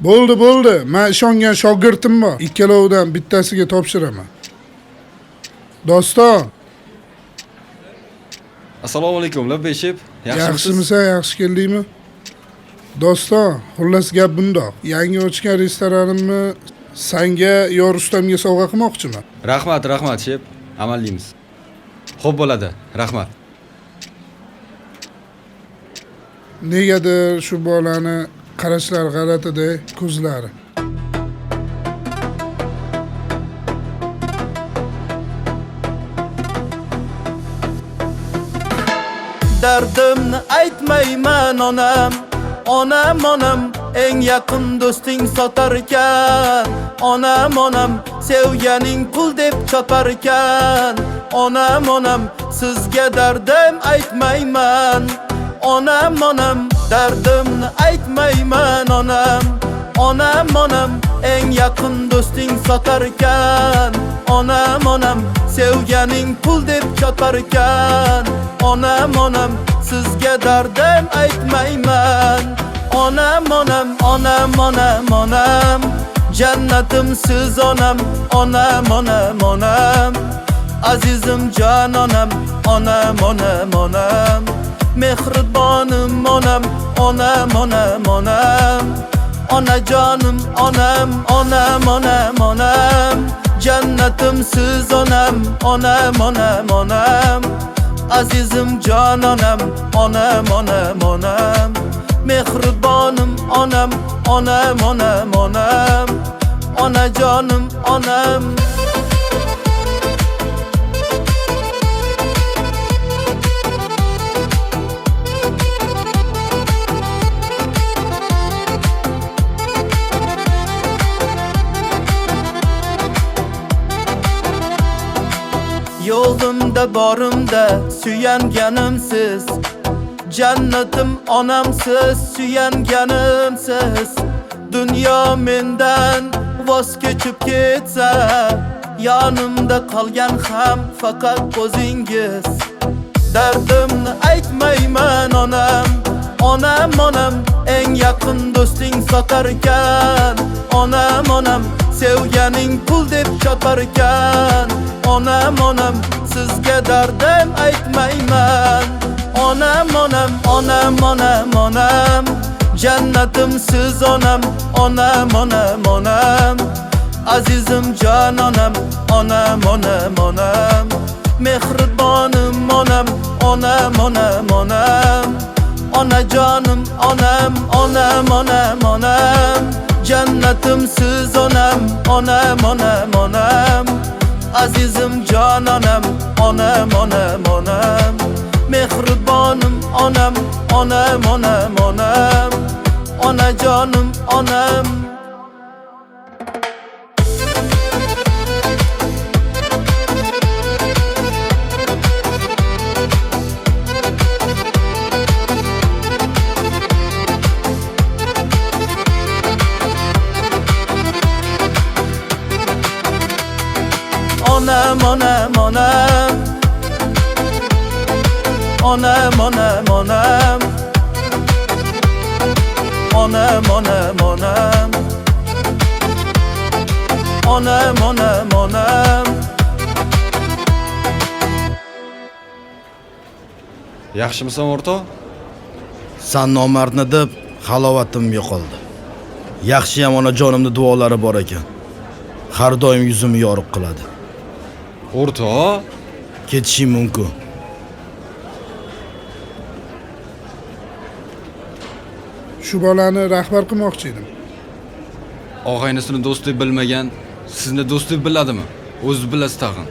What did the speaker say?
Bo'ldi. Men ishongan shogirdim bor. Ikkalovidan bittasiga topshiraman. Doston, Assalomu alaykum, Labbeshib. yaxshimisan? Yaxshi keldingmi? Doston, xullas gap bundoq. Yangi ochgan restoranimni senga yor ustamga sovg'a qilmoqchiman. Rahmat, shef. Amallaymiz. Xo'p bo'ladi. Rahmat. Negadir shu bolani qarashlari g'alati-da, ko'zlari. Dardimni aytmayman onam eng yaqin do'sting sotarkan. Onam sevganing pul deb choparkan. Onam sizga dardim aytmayman. Onam dardimni aytmayman onam eng yaqin do'sting sotarkan. Onam sevganing pul deb choparkan. Onam sizga dardim aytmayman. Onam jannatim siz onam azizim jon onam mehribonim onam onajonim onam jannatim siz onam azizim jon onam mehribonim onam onajonim onam. Yo'limda borimda suyanganim siz. Jannatim onamsiz, suyanganimsiz. Dunyo mendan voz kechib ketsa, yonimda qolgan ham faqat o'zingiz. Dardimni aytmayman onam eng yaqin do'sting sotarkan. Onam sevganing pul deb choparkan. Onam sizga dardim aytmayman. Onam jannatim siz onam azizim jon onam mehribonim onam onajonim onam jannatim siz onam azizim jon onam mehribonim onam onajonim onam. Onam Yaxshimisan o'rtoq? San nomardni deb halovatim yo'qoldi. Yaxshi-yam onajonimning duolari bor ekan. Har doim yuzimni yorug' qiladi. O'rtoq, Ketishim mumkin. Shu bolani rahbar qilmoqchi edim. og'aynisini do'st deb bilmagan, sizni do'st deb biladimi? O'zingiz bilasiz tag'in.